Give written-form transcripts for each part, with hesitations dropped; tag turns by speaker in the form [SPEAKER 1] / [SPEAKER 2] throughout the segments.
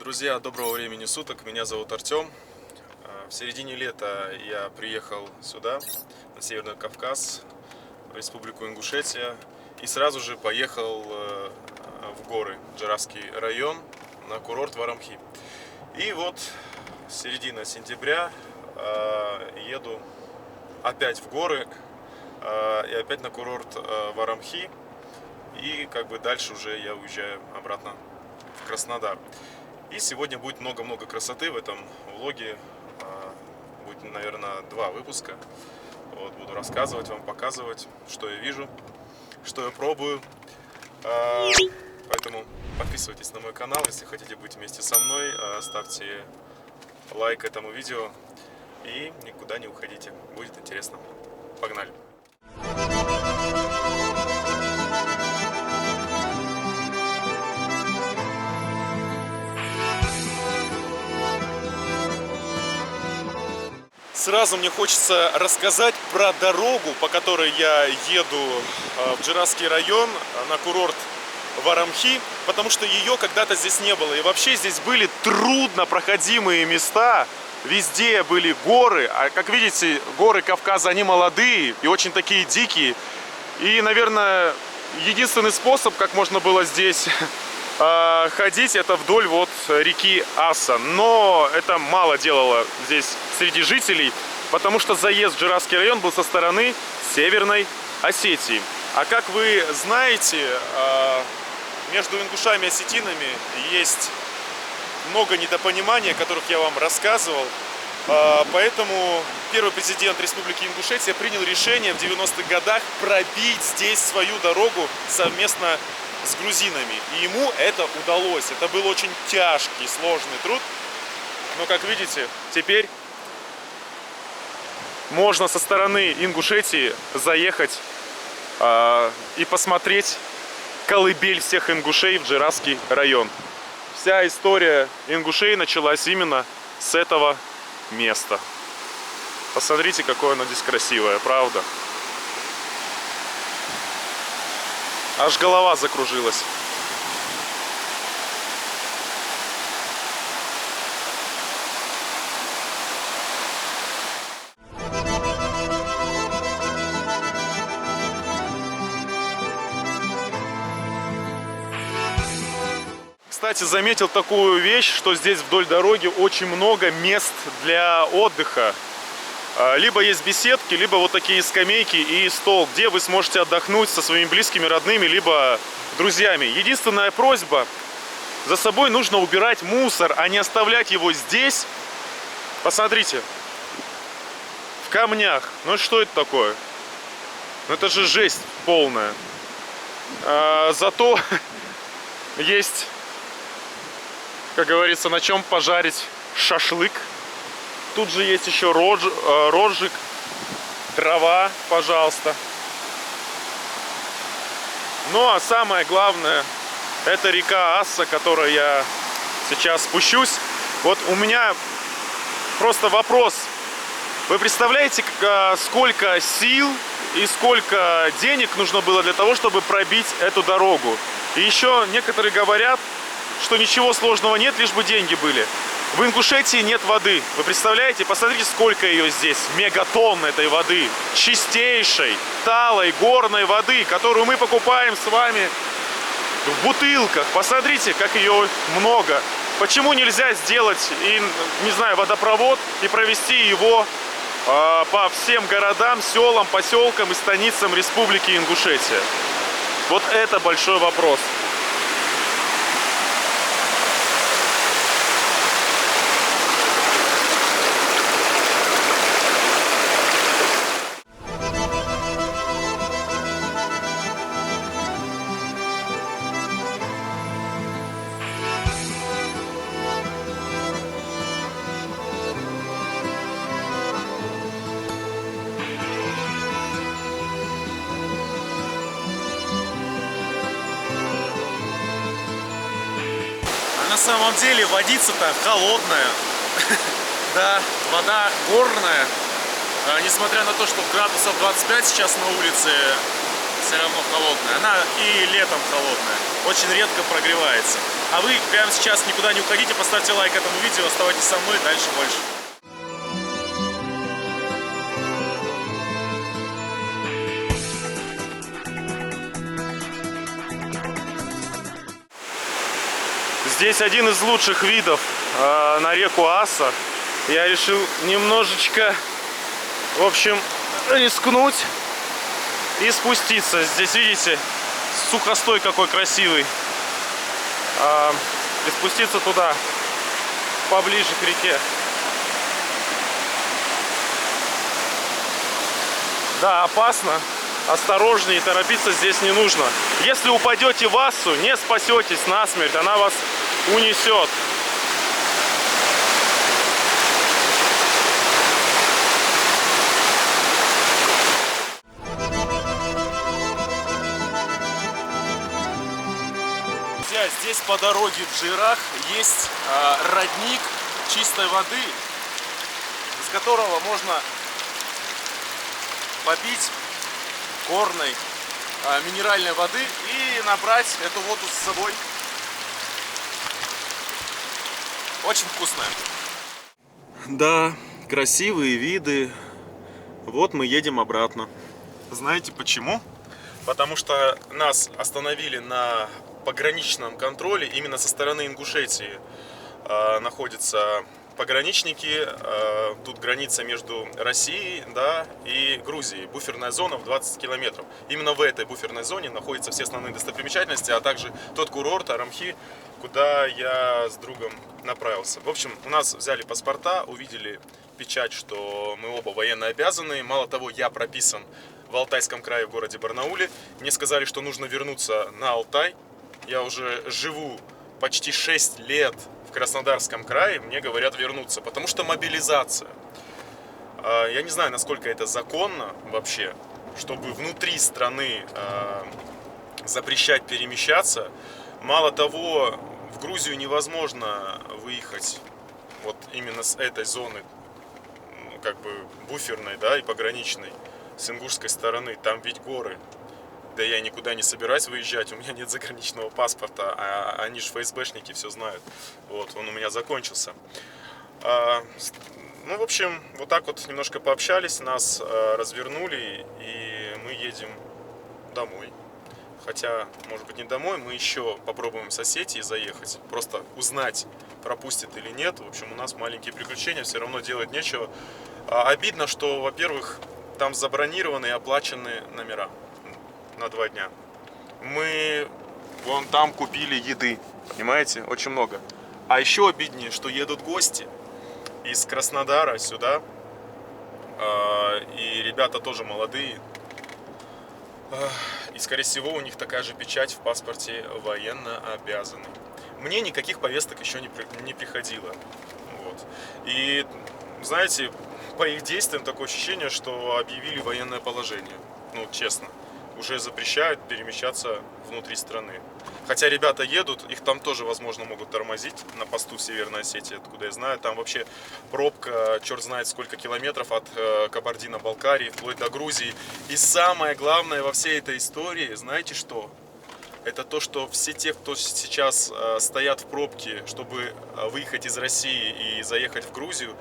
[SPEAKER 1] Друзья, доброго времени суток, меня зовут Артем. В середине лета я приехал сюда, на Северный Кавказ, в Республику Ингушетия, и сразу же поехал в горы, Джаравский район, на курорт Варамхи. И вот середина сентября еду опять в горы и опять на курорт Варамхи, и как бы дальше уже я уезжаю обратно в Краснодар. И сегодня будет много-много красоты в этом влоге. Будет, наверное, 2 выпуска. Вот, буду рассказывать вам, показывать, что я вижу, что я пробую. Поэтому подписывайтесь на мой канал, если хотите быть вместе со мной. Ставьте лайк этому видео и никуда не уходите. Будет интересно. Погнали! Сразу мне хочется рассказать про дорогу, по которой я еду в Джаравский район, на курорт Варамхи, потому что ее когда-то здесь не было. И вообще здесь были труднопроходимые места, везде были горы. А как видите, горы Кавказа, они молодые и очень такие дикие. И, наверное, единственный способ, как можно было здесь ходить, это вдоль вот реки Аса. Но это мало делало здесь среди жителей, потому что заезд в Джаравский район был со стороны Северной Осетии. А как вы знаете, между ингушами и осетинами есть много недопонимания, о которых я вам рассказывал. Поэтому первый президент Республики Ингушетия принял решение в 90-х годах пробить здесь свою дорогу совместно с грузинами. И ему это удалось. Это был очень тяжкий, сложный труд. Но, как видите, теперь можно со стороны Ингушетии заехать и посмотреть колыбель всех ингушей в Джаравский район. Вся история ингушей началась именно с этого места. Посмотрите, какое оно здесь красивое, правда? Аж голова закружилась. Кстати, заметил такую вещь, что здесь вдоль дороги очень много мест для отдыха. Либо есть беседки, либо вот такие скамейки и стол, где вы сможете отдохнуть со своими близкими, родными, либо друзьями. Единственная просьба: за собой нужно убирать мусор, а не оставлять его здесь. Посмотрите, в камнях. Ну что это такое? Ну это же жесть полная. Зато есть, как говорится, на чем пожарить шашлык. Тут же есть еще розжиг, дрова, пожалуйста. Ну а самое главное, это река Асса, которой я сейчас спущусь. Вот у меня просто вопрос. Вы представляете, сколько сил и сколько денег нужно было для того, чтобы пробить эту дорогу? И еще некоторые говорят, что ничего сложного нет, лишь бы деньги были. В Ингушетии нет воды. Вы представляете? Посмотрите, сколько ее здесь. Мегатонн этой воды. Чистейшей, талой, горной воды, которую мы покупаем с вами в бутылках. Посмотрите, как ее много. Почему нельзя сделать, не знаю, водопровод и провести его по всем городам, селам, поселкам и станицам Республики Ингушетия? Вот это большой вопрос. На самом деле водица-то холодная. Да, вода горная. Несмотря на то, что градусов 25 сейчас на улице, все равно холодная. Она и летом холодная. Очень редко прогревается. А вы прямо сейчас никуда не уходите, поставьте лайк этому видео, оставайтесь со мной, дальше больше. Здесь один из лучших видов на реку Аса. Я решил немножечко, в общем, рискнуть и спуститься. Здесь, видите, сухостой какой красивый. И спуститься туда, поближе к реке. Да, опасно. Осторожнее, торопиться здесь не нужно. Если упадете в Ассу, не спасетесь насмерть, она вас унесет. Друзья, здесь по дороге в Джирах есть родник чистой воды, из которого можно попить горной минеральной воды и набрать эту воду с собой. Очень вкусная. Да, красивые виды. Вот мы едем обратно. Знаете почему? Потому что нас остановили на пограничном контроле. Именно со стороны Ингушетии находятся пограничники. Тут граница между Россией, да, и Грузией. Буферная зона в 20 километров. Именно в этой буферной зоне находятся все основные достопримечательности, а также тот курорт Арамхи, куда я с другом направился. В общем, у нас взяли паспорта, увидели печать, что мы оба военно обязаны. Мало того, я прописан в Алтайском крае, в городе Барнауле. Мне сказали, что нужно вернуться на Алтай. Я уже живу почти 6 лет в Краснодарском крае, мне говорят вернуться, потому что мобилизация. Я не знаю, насколько это законно вообще, чтобы внутри страны запрещать перемещаться. Мало того, в Грузию невозможно выехать вот именно с этой зоны, как бы буферной, да, и пограничной, с ингушской стороны. Там ведь горы. Да я никуда не собираюсь выезжать, у меня нет заграничного паспорта, а они же ФСБшники, все знают. Вот, он у меня закончился. Ну, в общем, вот так вот немножко пообщались, нас развернули, и мы едем домой. Хотя, может быть, не домой, мы еще попробуем с Осетии заехать, просто узнать, пропустит или нет. В общем, у нас маленькие приключения, все равно делать нечего. Обидно, что, во-первых, там забронированы и оплачены номера на 2 дня. Мы вон там купили еды, понимаете, очень много. А еще обиднее, что едут гости из Краснодара сюда, и ребята тоже молодые, и скорее всего у них такая же печать в паспорте военно обязанный. Мне никаких повесток еще не приходило. Вот. И знаете, по их действиям такое ощущение, что объявили военное положение. Ну, честно. Уже запрещают перемещаться внутри страны. Хотя ребята едут, их там тоже, возможно, могут тормозить на посту в Северной Осетии, откуда я знаю. Там вообще пробка, черт знает сколько километров от Кабардино-Балкарии вплоть до Грузии. И самое главное во всей этой истории, знаете что? Это то, что все те, кто сейчас стоят в пробке, чтобы выехать из России и заехать в Грузию,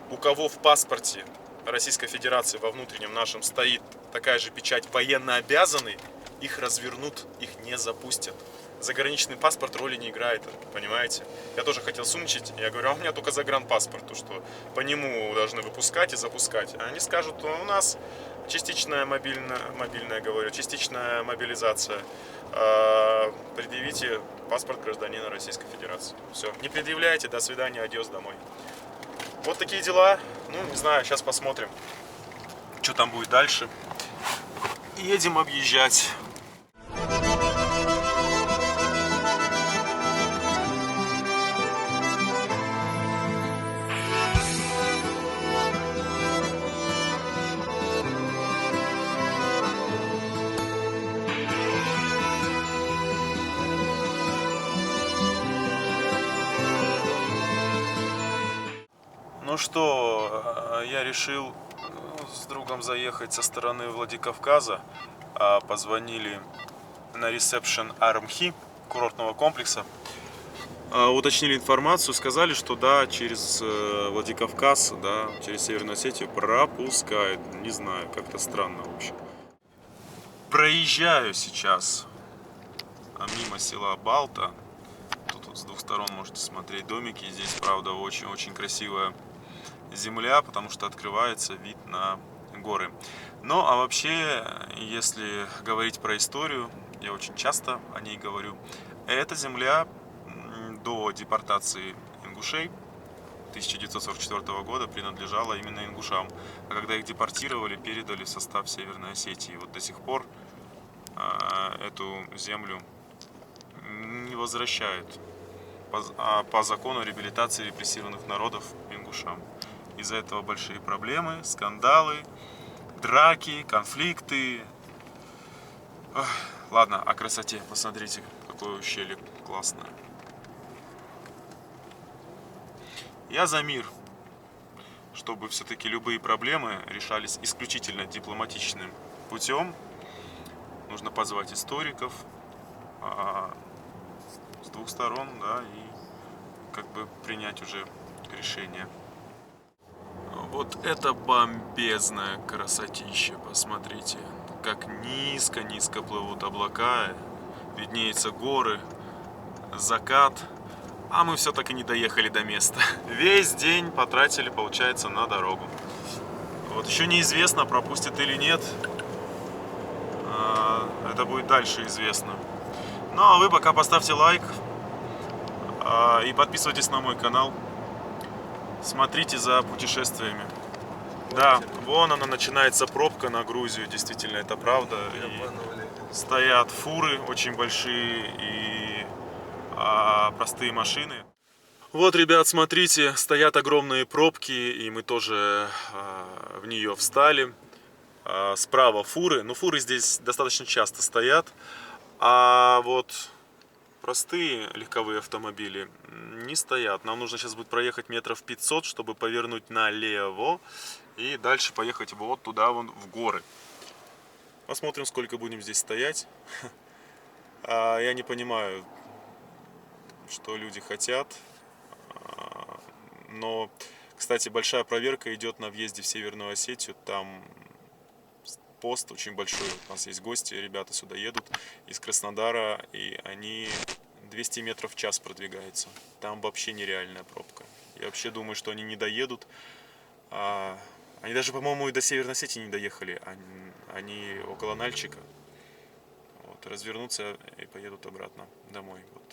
[SPEAKER 1] у кого в паспорте Российской Федерации во внутреннем нашем стоит такая же печать военно обязанный, их развернут, их не запустят. Заграничный паспорт роли не играет, понимаете? Я тоже хотел сумничать, я говорю, а у меня только загранпаспорт, то что по нему должны выпускать и запускать. А они скажут, у нас частичная мобильная, говорю, частичная мобилизация. Предъявите паспорт гражданина Российской Федерации. Все, не предъявляйте, до свидания, адьос, домой. Вот такие дела. Ну, не знаю, сейчас посмотрим, что там будет дальше. Едем объезжать. Ну что, я решил с другом заехать со стороны Владикавказа. позвонили на ресепшн Армхи, курортного комплекса. Уточнили информацию, сказали, что да, через Владикавказ, да, через Северную Осетию пропускают. Не знаю, как-то странно в общем. Проезжаю сейчас мимо села Балта. Тут вот с двух сторон можете смотреть домики. Здесь, правда, очень-очень красивая земля, потому что открывается вид на горы. Ну, а вообще, если говорить про историю, я очень часто о ней говорю, эта земля до депортации ингушей 1944 года принадлежала именно ингушам. А когда их депортировали, передали в состав Северной Осетии. Вот до сих пор эту землю не возвращают по закону реабилитации репрессированных народов ингушам. Из-за этого большие проблемы, скандалы, драки, конфликты. Ох, ладно, о красоте. Посмотрите, какое ущелье классное. Я за мир, чтобы все-таки любые проблемы решались исключительно дипломатичным путем. Нужно позвать историков с двух сторон, да, и как бы принять уже решение. Вот это бомбезная красотища, посмотрите, как низко-низко плывут облака, виднеются горы, закат. А мы все так и не доехали до места. Весь день потратили, получается, на дорогу. Вот еще неизвестно, пропустит или нет. Это будет дальше известно. Ну а вы пока поставьте лайк и подписывайтесь на мой канал. Смотрите за путешествиями. Да, вон она начинается пробка на Грузию, действительно, это правда. И стоят фуры очень большие и простые машины. Вот, ребят, смотрите, стоят огромные пробки, и мы тоже в нее встали. Справа фуры, но фуры здесь достаточно часто стоят, а вот простые легковые автомобили не стоят. Нам нужно сейчас будет проехать метров 500, чтобы повернуть налево и дальше поехать вот туда, вон в горы. Посмотрим, сколько будем здесь стоять. Я не понимаю, что люди хотят. Но, кстати, большая проверка идет на въезде в Северную Осетию. Там пост очень большой. У нас есть гости, ребята сюда едут из Краснодара, и они 200 метров в час продвигаются. Там вообще нереальная пробка. Я вообще думаю, что они не доедут. Они даже, по-моему, и до Северной Осетии не доехали. Они около Нальчика. Вот, развернутся и поедут обратно домой. Вот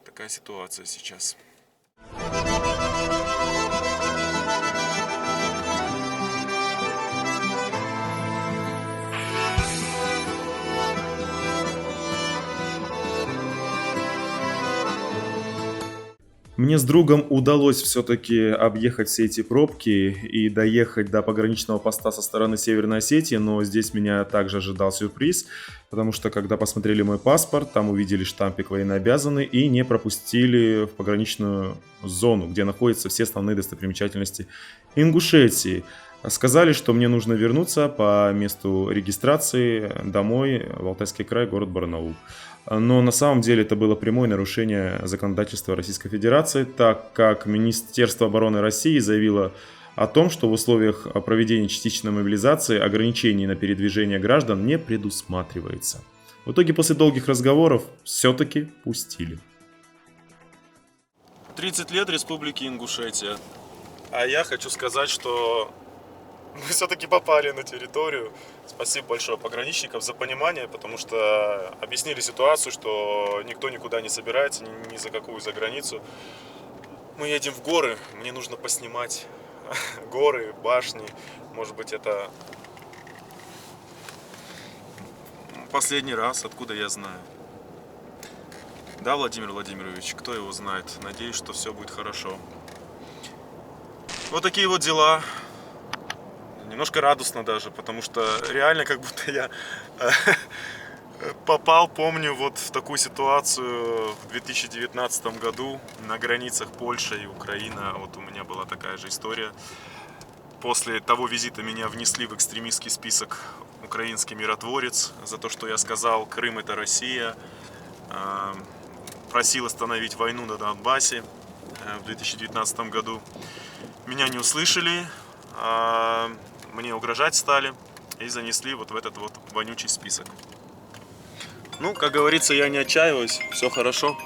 [SPEAKER 1] такая ситуация сейчас. Мне с другом удалось все-таки объехать все эти пробки и доехать до пограничного поста со стороны Северной Осетии, но здесь меня также ожидал сюрприз, потому что когда посмотрели мой паспорт, там увидели штампик военнообязанный и не пропустили в пограничную зону, где находятся все основные достопримечательности Ингушетии. Сказали, что мне нужно вернуться по месту регистрации домой в Алтайский край, город Барнаул. Но на самом деле это было прямое нарушение законодательства Российской Федерации, так как Министерство обороны России заявило о том, что в условиях проведения частичной мобилизации ограничений на передвижение граждан не предусматривается. В итоге после долгих разговоров все-таки пустили. 30 лет Республики Ингушетия. А я хочу сказать, что мы все-таки попали на территорию. Спасибо большое пограничникам за понимание, потому что объяснили ситуацию, что никто никуда не собирается, ни за какую за границу. Мы едем в горы, мне нужно поснимать горы, башни. Может быть, это последний раз, откуда я знаю. Да, Владимир Владимирович, кто его знает. Надеюсь, что все будет хорошо. Вот такие вот дела. Немножко радостно даже, потому что реально как будто я попал, помню, вот в такую ситуацию в 2019 году на границах Польши и Украины. Вот у меня была такая же история. После того визита меня внесли в экстремистский список украинский миротворец, за то, что я сказал, Крым это Россия. Просил остановить войну на Донбассе в 2019 году. Меня не услышали, мне угрожать стали и занесли вот в этот вот вонючий список. Ну, как говорится, я не отчаиваюсь, все хорошо.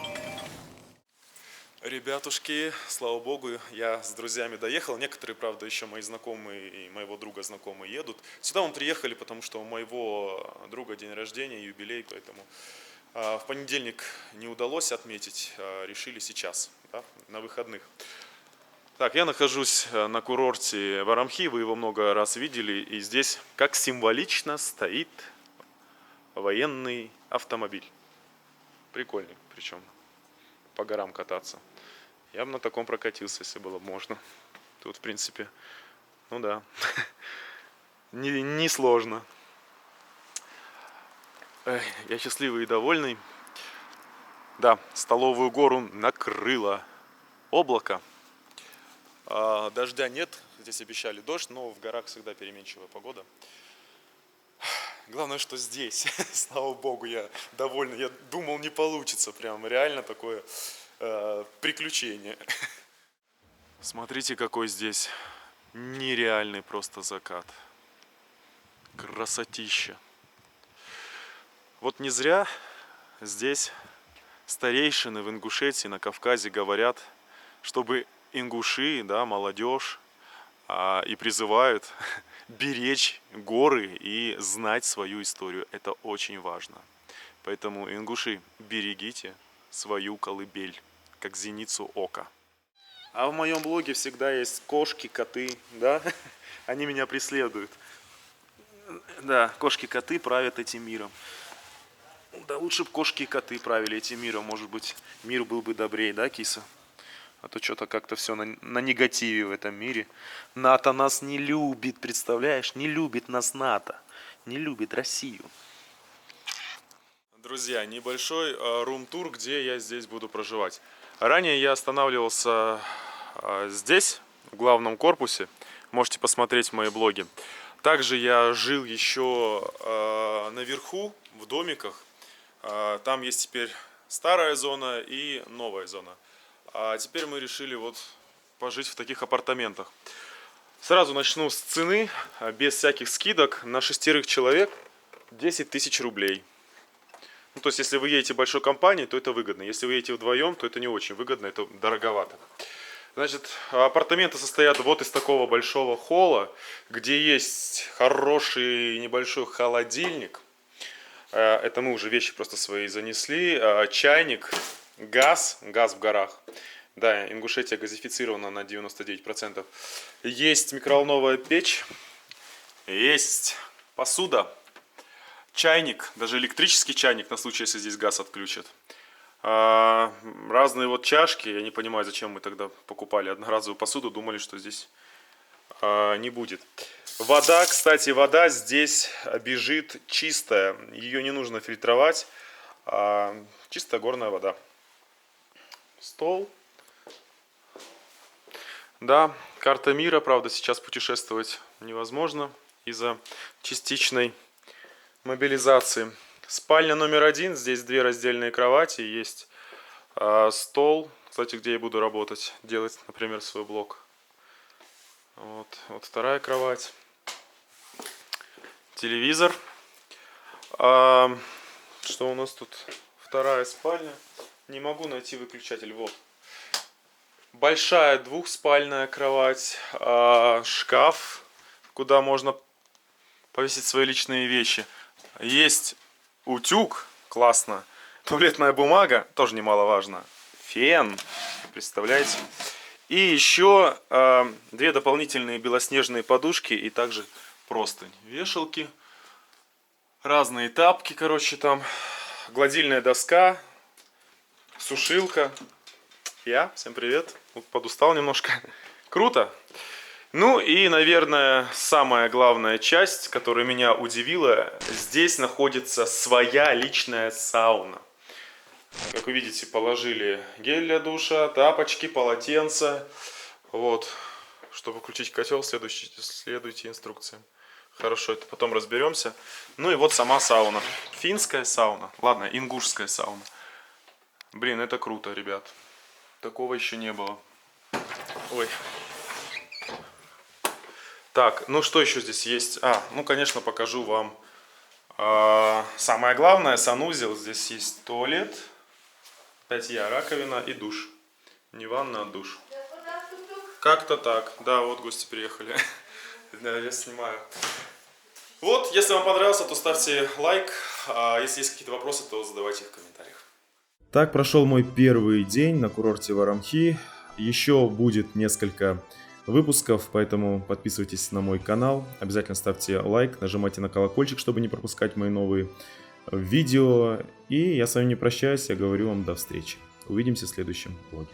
[SPEAKER 1] Ребятушки, слава богу, я с друзьями доехал. Некоторые, правда, еще мои знакомые и моего друга знакомые едут. Сюда мы приехали, потому что у моего друга день рождения, юбилей, поэтому в понедельник не удалось отметить, решили сейчас, да, на выходных. Так, я нахожусь на курорте Варамхи, вы его много раз видели, и здесь, как символично, стоит военный автомобиль. Прикольный, причем по горам кататься. Я бы на таком прокатился, если было можно. Тут, в принципе, ну да, не сложно. Я счастливый и довольный. Да, Столовую гору накрыло облако. Дождя нет, здесь обещали дождь, но в горах всегда переменчивая погода. Главное, что здесь, слава богу, я доволен. Я думал, не получится, прям реально такое приключение. Смотрите, какой здесь нереальный просто закат. Красотища. Вот не зря здесь старейшины в Ингушетии, на Кавказе говорят, чтобы ингуши, да, молодежь, и призывают беречь горы и знать свою историю. Это очень важно. Поэтому, ингуши, берегите свою колыбель, как зеницу ока. А в моем блоге всегда есть кошки, коты, да? Они меня преследуют. Да, кошки-коты правят этим миром. Да лучше бы кошки и коты правили этим миром, может быть, мир был бы добрее, да, киса? А то что-то как-то все на негативе в этом мире. НАТО нас не любит, представляешь? Не любит нас НАТО. Не любит Россию. Друзья, небольшой рум-тур, где я здесь буду проживать. Ранее я останавливался здесь, в главном корпусе. Можете посмотреть мои блоги. Также я жил еще наверху, в домиках. Там есть теперь старая зона и новая зона. А теперь мы решили вот пожить в таких апартаментах. Сразу начну с цены, без всяких скидок. На 6 человек 10 тысяч рублей. Ну, то есть, если вы едете в большой компании, то это выгодно. Если вы едете вдвоем, то это не очень выгодно, это дороговато. Значит, апартаменты состоят вот из такого большого холла, где есть хороший небольшой холодильник. Это мы уже вещи просто свои занесли. Чайник, газ в горах. Да, Ингушетия газифицирована на 99%. Есть микроволновая печь, есть посуда, чайник, даже электрический чайник на случай, если здесь газ отключат. Разные вот чашки, я не понимаю, зачем мы тогда покупали одноразовую посуду, думали, что здесь не будет. Вода, кстати, вода здесь бежит чистая, ее не нужно фильтровать, чистая горная вода. Стол. Да, карта мира, правда, сейчас путешествовать невозможно из-за частичной мобилизации. Спальня номер 1, здесь 2 раздельные кровати, есть стол, кстати, где я буду работать, делать, например, свой блог. Вот вторая кровать. Телевизор. Что у нас тут? Вторая спальня. Не могу найти выключатель. Вот. Большая двухспальная кровать. Шкаф, куда можно повесить свои личные вещи. Есть утюг. Классно. Туалетная бумага. Тоже немаловажно. Фен. Представляете? И еще 2 дополнительные белоснежные подушки и также простынь. Вешалки, разные тапки, короче, там, гладильная доска, сушилка. Всем привет. Подустал немножко. Круто. Ну и, наверное, самая главная часть, которая меня удивила, здесь находится своя личная сауна. Как вы видите, положили гель для душа, тапочки, полотенца. Вот. Чтобы включить котел, следуйте инструкциям. Хорошо, это потом разберемся. Ну и вот сама сауна. Финская сауна. Ладно, ингушская сауна. Блин, это круто, ребят. Такого еще не было. Ой. Так, ну что еще здесь есть? Ну, конечно, покажу вам самое главное, санузел. Здесь есть туалет, опять раковина и душ. Не ванна, а душ. Как-то так. Да, вот гости приехали. Я снимаю. Вот, если вам понравился, то ставьте лайк. А если есть какие-то вопросы, то задавайте их в комментариях. Так прошел мой первый день на курорте Варамхи. Еще будет несколько выпусков, поэтому подписывайтесь на мой канал. Обязательно ставьте лайк, нажимайте на колокольчик, чтобы не пропускать мои новые видео. И я с вами не прощаюсь, я говорю вам до встречи. Увидимся в следующем влоге.